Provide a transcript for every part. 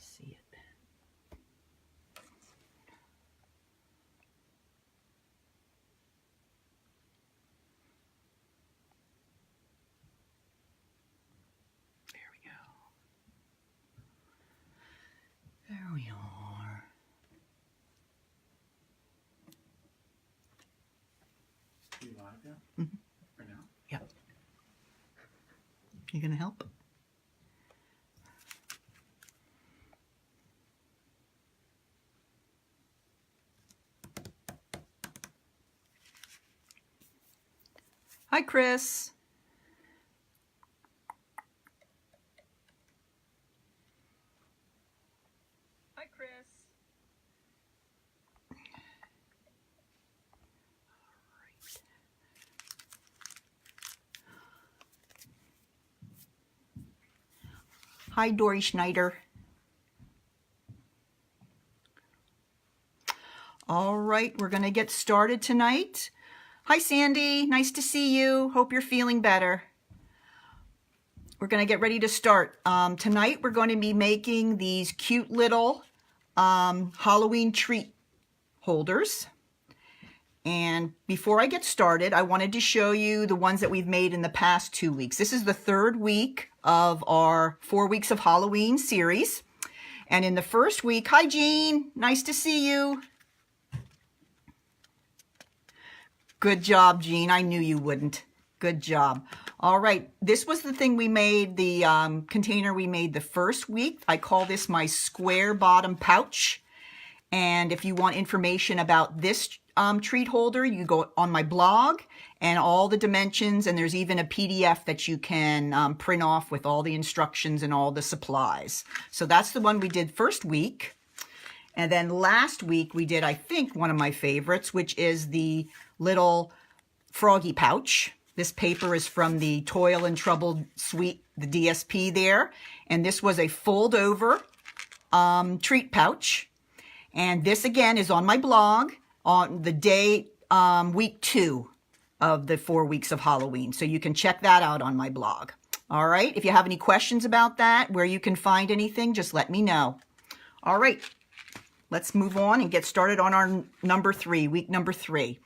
see it. There we go. There we are. You live now? Mm-hmm. For now? Yeah. You gonna help? Hi, Chris. Hi, Chris. Hi, Dory Schneider. All right, we're going to get started tonight. Hi, Sandy. Nice to see you. Hope you're feeling better. We're going to get ready to start. Tonight, we're going to be making these cute little Halloween treat holders. And before I get started, I wanted to show you the ones that we've made in the past 2 weeks. This is the third week of our 4 weeks of Halloween series. And in the first week, hi, Jean. Nice to see you. Good job, Jean. I knew you wouldn't. Good job. All right. This was the thing we made, the container we made the first week. I call this my square bottom pouch. And if you want information about this treat holder, you go on my blog and all the dimensions, and there's even a PDF that you can print off with all the instructions and all the supplies. So that's the one we did first week. And then last week we did, I think, one of my favorites, which is the little froggy pouch. This paper is from the TOIL Trouble Suite, the DSP there. And this was a fold over treat pouch. And this again is on my blog on the day, week 2 of the 4 weeks of Halloween. So you can check that out on my blog. All right. If you have any questions about that, where you can find anything, just let me know. All right. Let's move on and get started on our number 3, week number 3.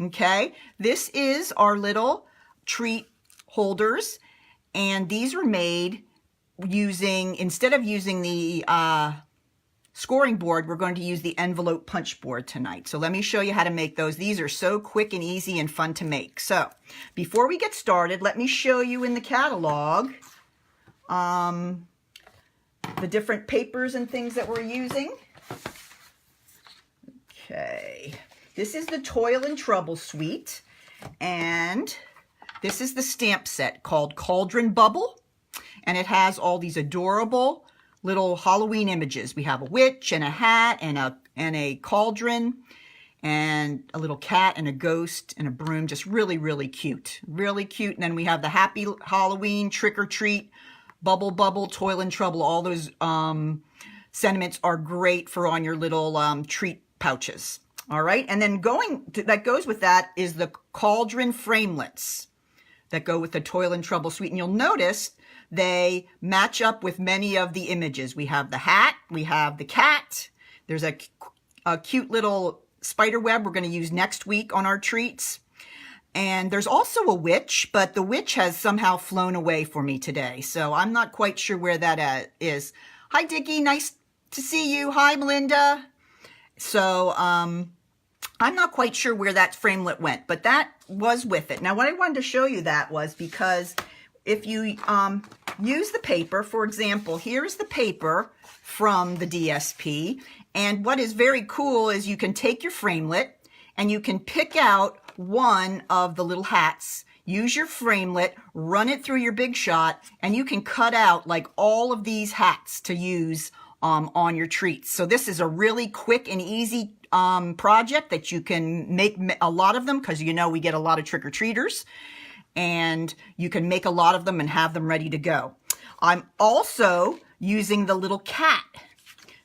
Okay. This is our little treat holders. And these are made using, instead of using the, scoring board, we're going to use the envelope punch board tonight. So let me show you how to make those. These are so quick and easy and fun to make. So before we get started, let me show you in the catalog the different papers and things that we're using. Okay, this is the TOIL Trouble Suite, and this is the stamp set called Cauldron Bubble, and it has all these adorable little Halloween images. We have a witch and a hat and a cauldron and a little cat and a ghost and a broom. Just really, really cute. Really cute. And then we have the Happy Halloween, Trick or Treat, Bubble Bubble, Toil and Trouble. All those sentiments are great for on your little treat pouches. All right. And then that goes with that is the cauldron framelets that go with the TOIL Trouble Suite. And you'll notice they match up with many of the images. We have the hat, we have the cat, there's a cute little spider web we're going to use next week on our treats. And there's also a witch, but the witch has somehow flown away for me today. So I'm not quite sure where that is. Hi, Dickie. Nice to see you. Hi, Melinda. So I'm not quite sure where that framelit went, but that was with it. Now, what I wanted to show you that was because if you use the paper, for example, here's the paper from the DSP. And what is very cool is you can take your framelit and you can pick out one of the little hats, use your framelit, run it through your Big Shot, and you can cut out like all of these hats to use on your treats. So this is a really quick and easy project that you can make a lot of them, because you know we get a lot of trick-or-treaters. And you can make a lot of them and have them ready to go. I'm also using the little cat.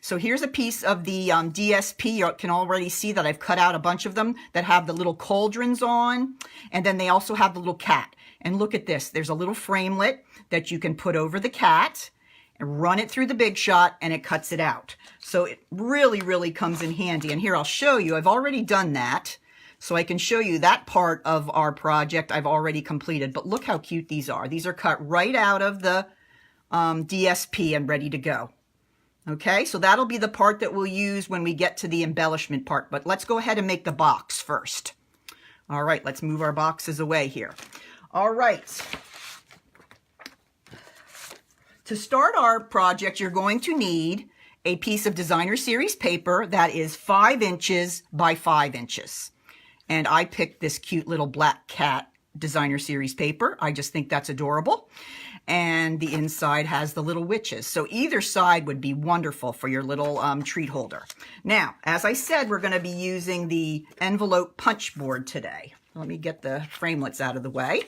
So here's a piece of the DSP. You can already see that I've cut out a bunch of them that have the little cauldrons on. And then they also have the little cat. And look at this. There's a little framelit that you can put over the cat. and run it through the Big Shot, and it cuts it out. So it really, really comes in handy. And here I'll show you, I've already done that. So I can show you that part of our project I've already completed. But look how cute these are. These are cut right out of the DSP and ready to go. Okay, so that'll be the part that we'll use when we get to the embellishment part. But let's go ahead and make the box first. All right, let's move our boxes away here. All right. To start our project, you're going to need a piece of designer series paper that is 5 inches by 5 inches. And I picked this cute little black cat designer series paper. I just think that's adorable. And the inside has the little witches. So either side would be wonderful for your little treat holder. Now, as I said, we're going to be using the envelope punch board today. Let me get the framelits out of the way.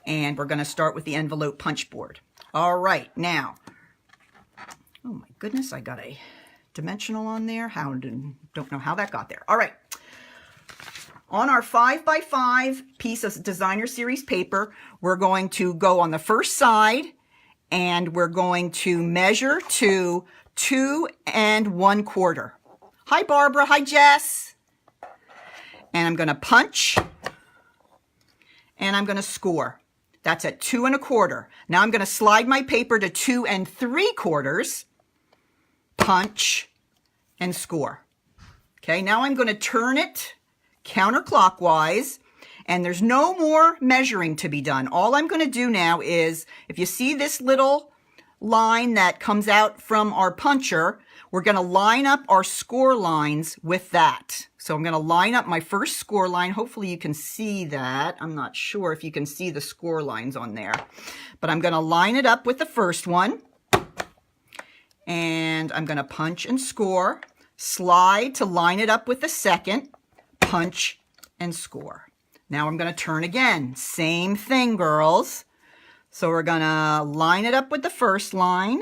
And we're going to start with the envelope punch board. All right, now, oh my goodness, I got a dimensional on there. Don't know how that got there. All right. On our 5 by 5 piece of designer series paper, we're going to go on the first side and we're going to measure to 2 1/4. Hi, Barbara. Hi, Jess. And I'm going to punch and I'm going to score. That's at 2 1/4. Now I'm going to slide my paper to 2 3/4, punch and score. Okay, now I'm going to turn it counterclockwise, and there's no more measuring to be done. All I'm going to do now is, if you see this little line that comes out from our puncher, we're going to line up our score lines with that. So I'm going to line up my first score line. Hopefully you can see that. I'm not sure if you can see the score lines on there, but I'm going to line it up with the first one, and I'm going to punch and score, slide to line it up with the second, punch and score. Now I'm going to turn again. Same thing, girls. So we're going to line it up with the first line.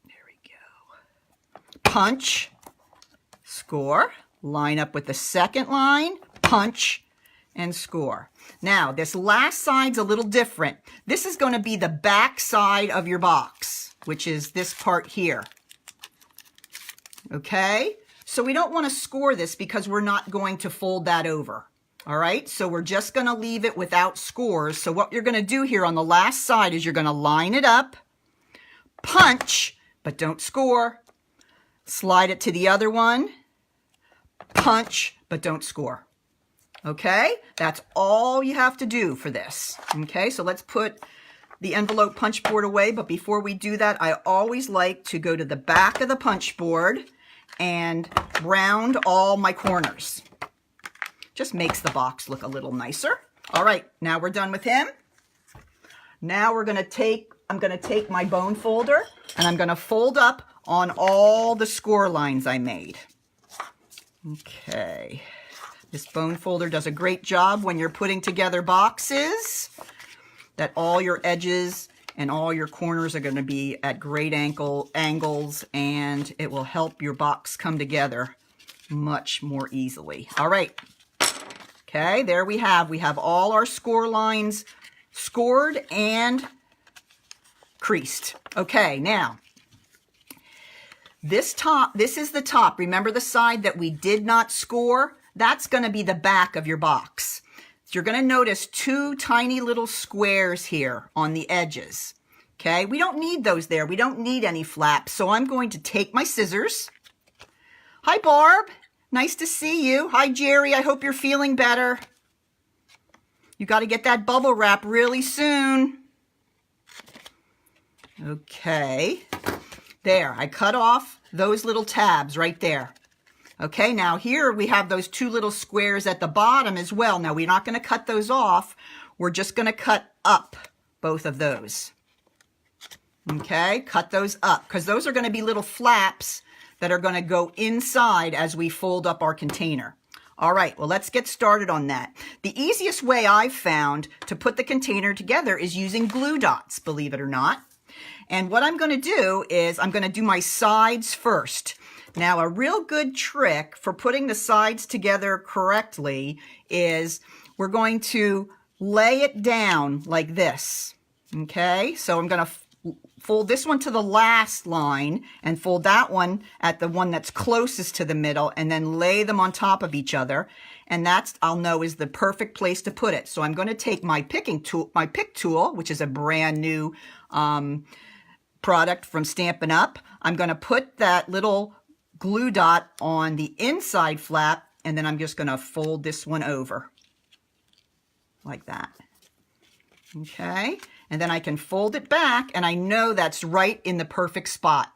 There we go. Punch, score. Line up with the second line, punch and score. Now this last side's a little different. This is going to be the back side of your box, which is this part here. Okay? So we don't want to score this because we're not going to fold that over. All right, so we're just going to leave it without scores. So what you're going to do here on the last side is you're going to line it up, punch, but don't score. Slide it to the other one, punch, but don't score. Okay, that's all you have to do for this. Okay, so let's put the envelope punch board away. But before we do that, I always like to go to the back of the punch board and round all my corners. Just makes the box look a little nicer. All right, now we're done with him. Now I'm going to take my bone folder and I'm going to fold up on all the score lines I made. Okay, this bone folder does a great job when you're putting together boxes, that all your edges and all your corners are going to be at great angles, and it will help your box come together much more easily. All right. Okay, there we have all our score lines scored and creased. Okay, now this is the top. Remember the side that we did not score? That's going to be the back of your box. You're going to notice 2 tiny little squares here on the edges. Okay, we don't need those there. We don't need any flaps. So I'm going to take my scissors. Hi, Barb. Nice to see you. Hi, Jerry. I hope you're feeling better. You got to get that bubble wrap really soon. Okay, there. I cut off those little tabs right there. Okay, now here we have those 2 little squares at the bottom as well. Now we're not going to cut those off. We're just going to cut up both of those. Okay, cut those up because those are going to be little flaps that are going to go inside as we fold up our container. All right, well, let's get started on that. The easiest way I've found to put the container together is using glue dots, believe it or not. And what I'm going to do is I'm going to do my sides first. Now, a real good trick for putting the sides together correctly is we're going to lay it down like this. Okay, so I'm going to fold this one to the last line and fold that one at the one that's closest to the middle, and then lay them on top of each other. And that's, I'll know, is the perfect place to put it. So I'm going to take my pick tool, which is a brand new product from Stampin' Up. I'm going to put that little glue dot on the inside flap, and then I'm just going to fold this one over like that. Okay, and then I can fold it back, and I know that's right in the perfect spot.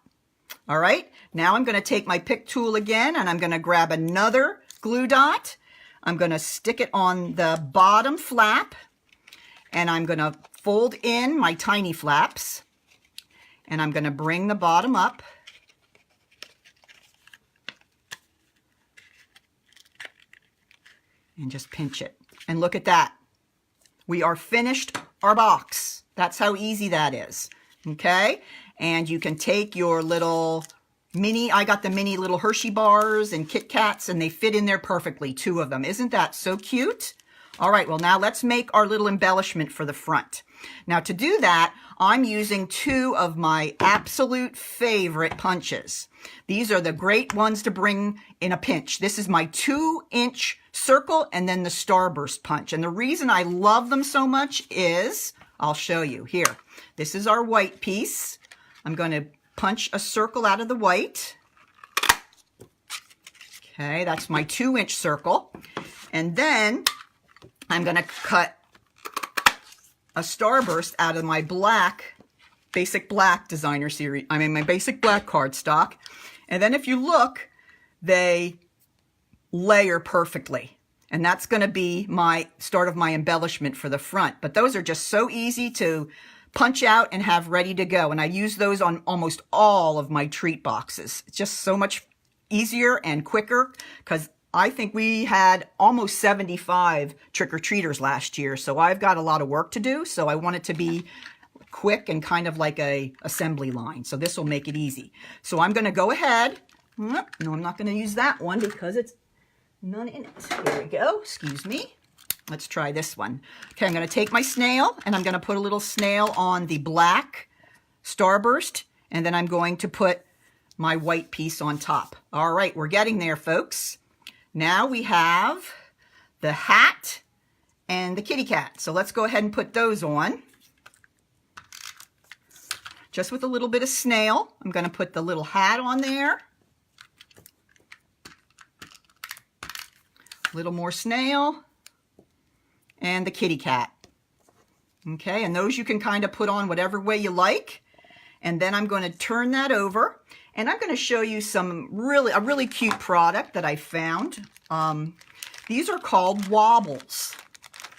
All right, now I'm going to take my pick tool again, and I'm going to grab another glue dot. I'm going to stick it on the bottom flap, and I'm going to fold in my tiny flaps, and I'm going to bring the bottom up. And just pinch it. And look at that. We are finished our box. That's how easy that is. Okay? And you can take your little mini, I got the mini little Hershey bars and Kit Kats, and they fit in there perfectly, 2 of them. Isn't that so cute? All right, well now let's make our little embellishment for the front. Now to do that, I'm using 2 of my absolute favorite punches. These are the great ones to bring in a pinch. This is my 2-inch circle and then the starburst punch. And the reason I love them so much is, I'll show you here. This is our white piece. I'm going to punch a circle out of the white. Okay, that's my 2-inch circle. And then I'm going to cut a starburst out of my basic black designer series. I mean, my basic black cardstock. And then if you look, they layer perfectly. And that's going to be my start of my embellishment for the front. But those are just so easy to punch out and have ready to go. And I use those on almost all of my treat boxes. It's just so much easier and quicker, because I think we had almost 75 trick-or-treaters last year. So I've got a lot of work to do. So I want it to be quick and kind of like a assembly line. So this will make it easy. So I'm going to go ahead. No, I'm not going to use that one because it's none in it. Here we go. Excuse me. Let's try this one. Okay, I'm going to take my snail, and I'm going to put a little snail on the black starburst, and then I'm going to put my white piece on top. All right, we're getting there, folks. Now we have the hat and the kitty cat. So let's go ahead and put those on. Just with a little bit of snail. I'm going to put the little hat on there. A little more snail. And the kitty cat. Okay, and those you can kind of put on whatever way you like. And then I'm going to turn that over, and I'm going to show you a really cute product that I found. These are called wobbles.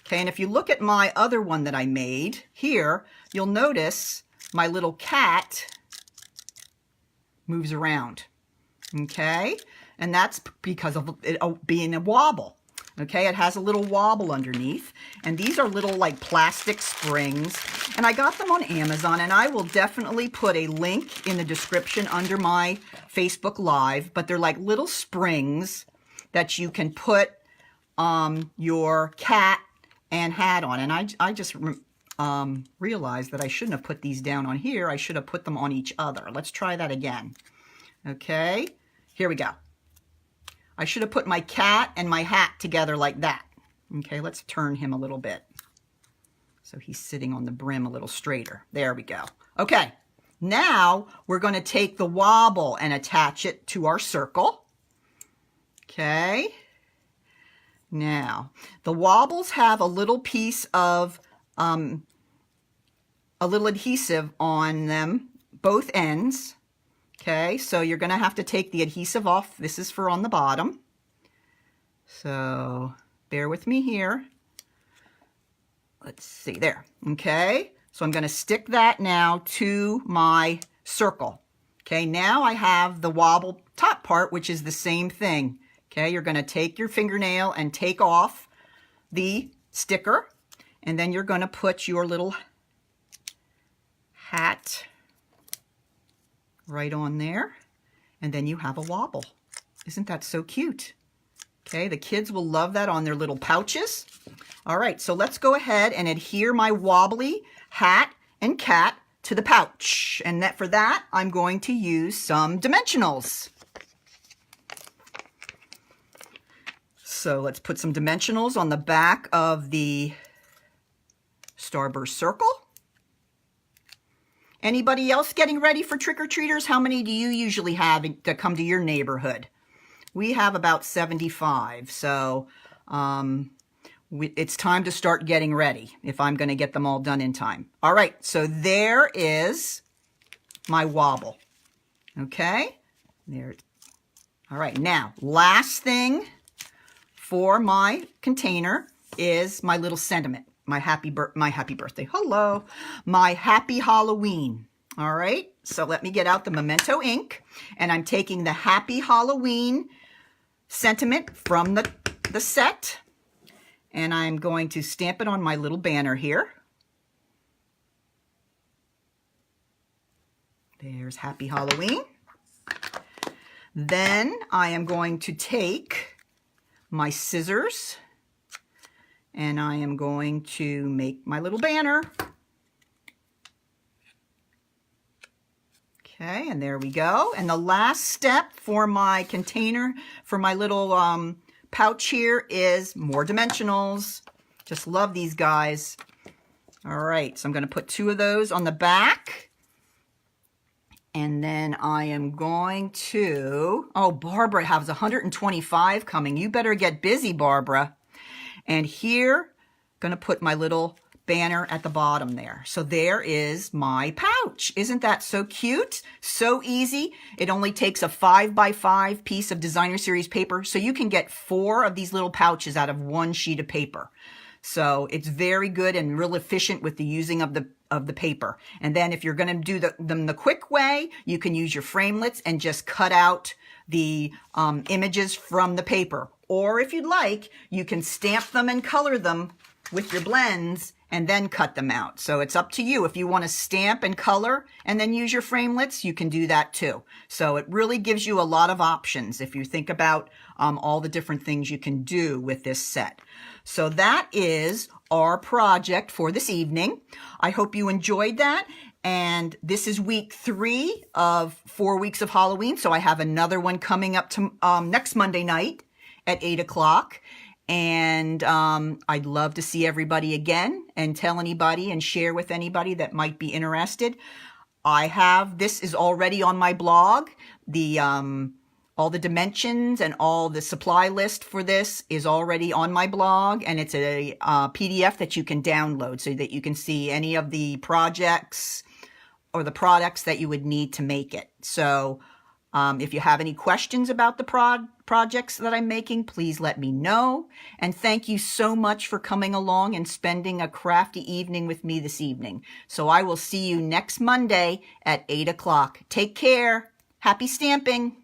Okay, and if you look at my other one that I made here, you'll notice my little cat moves around. Okay, and that's because of it being a wobble. Okay, it has a little wobble underneath, and these are little like plastic springs, and I got them on Amazon, and I will definitely put a link in the description under my Facebook Live, but they're like little springs that you can put your cat and hat on, and I just realized that I shouldn't have put these down on here. I should have put them on each other. Let's try that again. Okay, here we go. I should have put my cat and my hat together like that. Okay, let's turn him a little bit. So he's sitting on the brim a little straighter. There we go. Okay, now we're going to take the wobble and attach it to our circle. Okay. Now, the wobbles have a little piece of, a little adhesive on them, both ends. Okay, so you're going to have to take the adhesive off. This is for on the bottom. So bear with me here. Let's see, there. Okay, so I'm going to stick that now to my circle. Okay, now I have the wobble top part, which is the same thing. Okay, you're going to take your fingernail and take off the sticker, and then you're going to put your little hat right on there, and then you have a wobble. Isn't that so cute? Okay, the kids will love that on their little pouches. All right, so let's go ahead and adhere my wobbly hat and cat to the pouch. And for that, I'm going to use some dimensionals. So let's put some dimensionals on the back of the Starburst circle. Anybody else getting ready for trick-or-treaters? How many do you usually have that come to your neighborhood? We have about 75, so it's time to start getting ready if I'm going to get them all done in time. All right, so there is my wobble. Okay, there. All right, now last thing for my container is my little sentiment, my happy birthday. Hello, my happy Halloween. All right, so let me get out the Memento ink, and I'm taking the Happy Halloween sentiment from the set, and I'm going to stamp it on my little banner here. There's Happy Halloween. Then I am going to take my scissors and I am going to make my little banner. Okay, and there we go. And the last step for my container, for my little pouch here, is more dimensionals. Just love these guys. All right, so I'm going to put 2 of those on the back. And then I am going to, oh, Barbara has 125 coming. You better get busy, Barbara. And here, going to put my little banner at the bottom there. So there is my pouch. Isn't that so cute? So easy. It only takes a 5x5 piece of designer series paper. So you can get 4 of these little pouches out of 1 sheet of paper. So it's very good and real efficient with the using of the paper. And then if you're going to do them the quick way, you can use your framelits and just cut out the images from the paper. Or if you'd like, you can stamp them and color them with your blends and then cut them out. So it's up to you. If you want to stamp and color and then use your framelits, you can do that too. So it really gives you a lot of options if you think about all the different things you can do with this set. So that is our project for this evening. I hope you enjoyed that. And this is week 3 of 4 weeks of Halloween. So I have another one coming up to next Monday night at 8 o'clock. And I'd love to see everybody again and tell anybody and share with anybody that might be interested. This is already on my blog. All the dimensions and all the supply list for this is already on my blog, and it's a PDF that you can download so that you can see any of the projects or the products that you would need to make it. So if you have any questions about the projects that I'm making, please let me know. And thank you so much for coming along and spending a crafty evening with me this evening. So I will see you next Monday at 8 o'clock. Take care. Happy stamping.